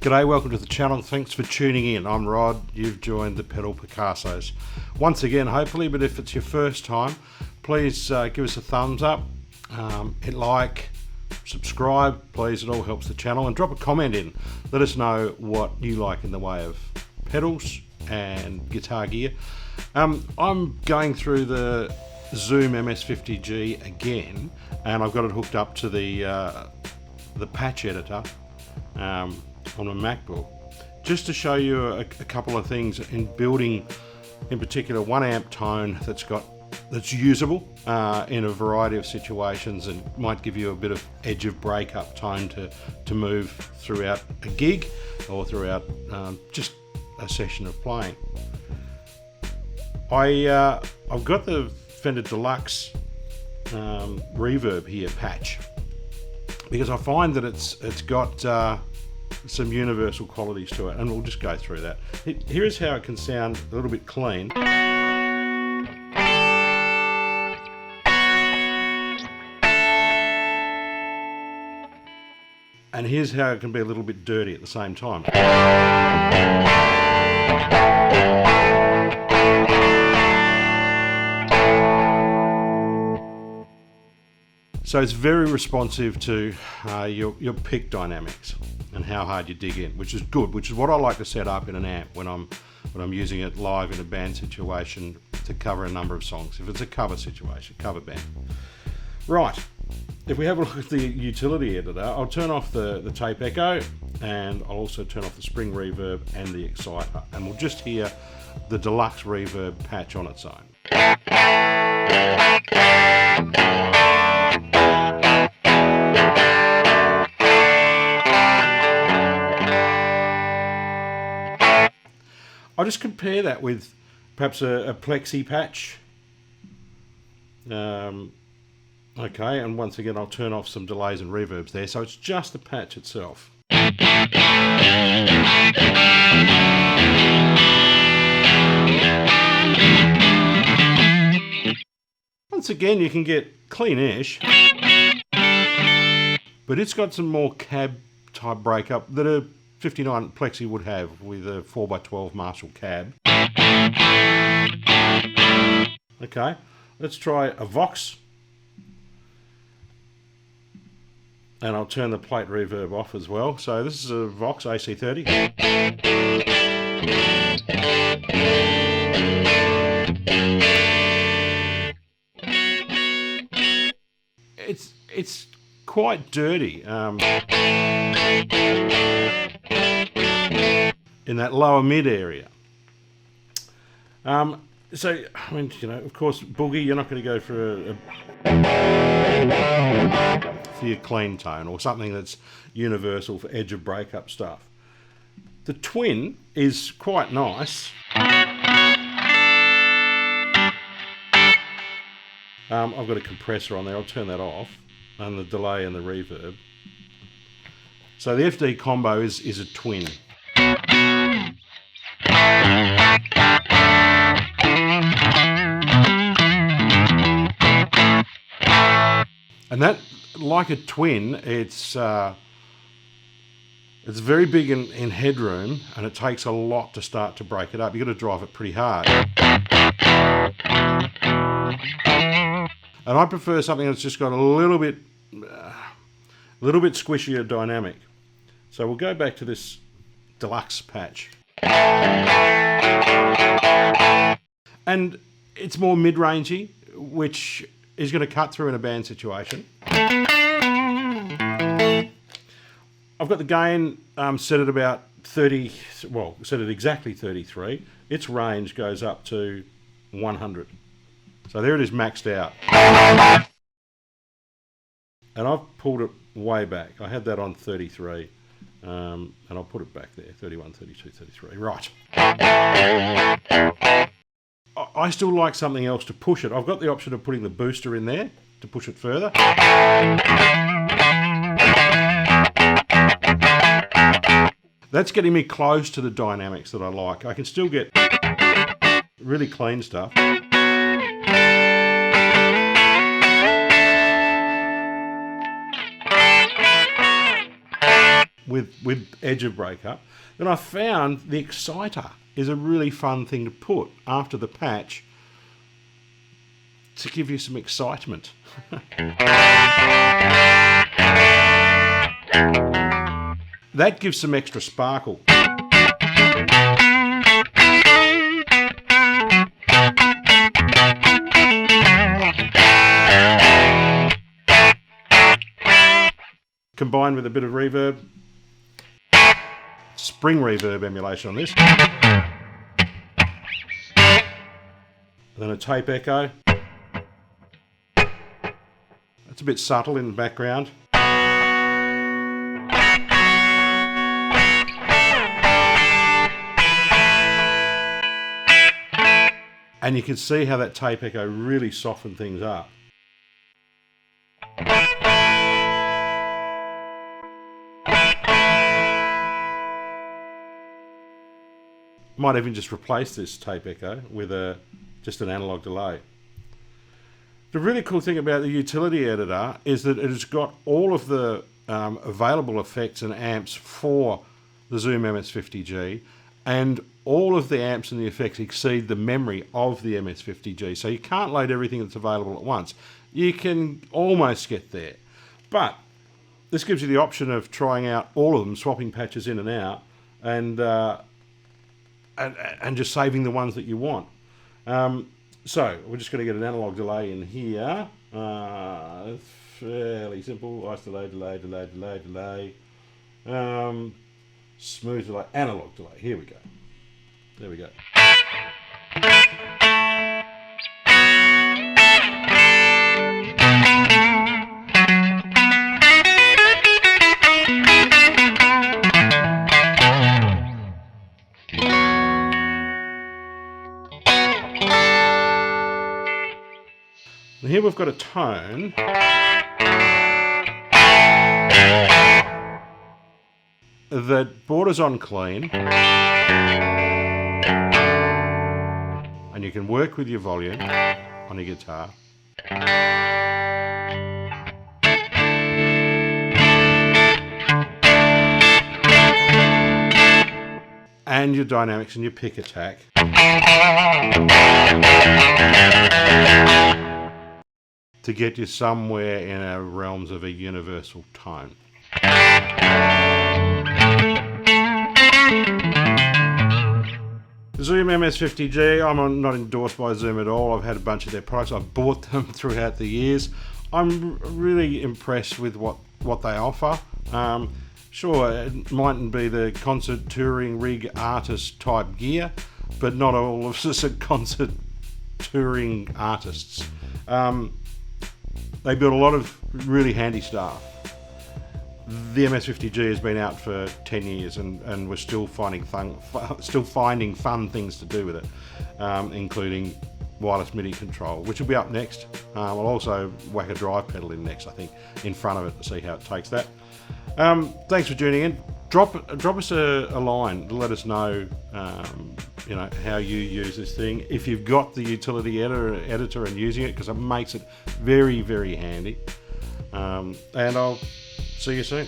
G'day, welcome to the channel. Thanks for tuning in. I'm Rod. You've joined the Pedal Picassos. Once again, hopefully, but if it's your first time, please give us a thumbs up, hit like, subscribe, please. It all helps the channel. And drop a comment in. Let us know what you like in the way of pedals and guitar gear. I'm going through the ZOOM MS-50G again, and I've got it hooked up to the patch editor on my MacBook, just to show you a couple of things in building, in particular one amp tone that's usable in a variety of situations and might give you a bit of edge of breakup tone to move throughout a gig or throughout just a session of playing. I've got the Fender Deluxe Reverb here patch because I find that it's got some universal qualities to it, and we'll just go through that. Here's how it can sound a little bit clean. And here's how it can be a little bit dirty at the same time. So it's very responsive to your pick dynamics and how hard you dig in, which is good, which is what I like to set up in an amp when I'm using it live in a band situation to cover a number of songs. If it's a cover situation, cover band. Right, if we have a look at the utility editor, I'll turn off the tape echo, and I'll also turn off the spring reverb and the exciter, and we'll just hear the Deluxe Reverb patch on its own. I'll just compare that with perhaps a Plexi patch. Okay, and once again I'll turn off some delays and reverbs there, so it's just the patch itself. Once again you can get clean-ish, but it's got some more cab type breakup that a 59 Plexi would have with a 4x12 Marshall cab. Okay, let's try a Vox. And I'll turn the plate reverb off as well. So this is a Vox AC30. It's quite dirty. In that lower mid area. So, I mean, you know, of course, Boogie, you're not going to go for your clean tone or something that's universal for edge of breakup stuff. The Twin is quite nice. I've got a compressor on there, I'll turn that off, and the delay and the reverb. So the FD combo is a Twin. And that, like a Twin, it's very big in headroom, and it takes a lot to start to break it up. You've got to drive it pretty hard. And I prefer something that's just got a little bit squishier dynamic. So we'll go back to this Deluxe patch. And it's more mid-rangey, which is going to cut through in a band situation. I've got the gain set at about 30, well, set at exactly 33. Its range goes up to 100. So there it is, maxed out. And I've pulled it way back. I had that on 33. And I'll put it back there, 31, 32, 33. Right. I still like something else to push it. I've got the option of putting the booster in there to push it further. That's getting me close to the dynamics that I like. I can still get really clean stuff. with edge of breakup, then I found the exciter is a really fun thing to put after the patch to give you some excitement. That gives some extra sparkle. Combined with a bit of reverb, spring reverb emulation on this, and then a tape echo. That's a bit subtle in the background. And you can see how that tape echo really softened things up. Might even just replace this tape echo with just an analog delay. The really cool thing about the utility editor is that it has got all of the available effects and amps for the Zoom MS-50G, and all of the amps and the effects exceed the memory of the MS-50G. So you can't load everything that's available at once. You can almost get there. But this gives you the option of trying out all of them, swapping patches in and out, and just saving the ones that you want. So we're just going to get an analog delay in here. It's fairly simple. Isolate, delay, delay, delay, delay. Smooth delay, analog delay. Here we go. There we go. And here we've got a tone that borders on clean, and you can work with your volume on your guitar. And your dynamics and your pick attack. To get you somewhere in our realms of a universal tone. Zoom MS-50G, I'm not endorsed by Zoom at all. I've had a bunch of their products. I've bought them throughout the years. I'm really impressed with what they offer. Sure, it mightn't be the concert touring rig artist type gear, but not all of us are concert touring artists. They build a lot of really handy stuff. The MS-50G has been out for 10 years and we're still finding fun things to do with it, including wireless MIDI control, which will be up next. We'll also whack a drive pedal in next, I think, in front of it to see how it takes that. Thanks for tuning in. Drop us a line to let us know, how you use this thing. If you've got the utility editor and using it, because it makes it very, very handy. And I'll see you soon.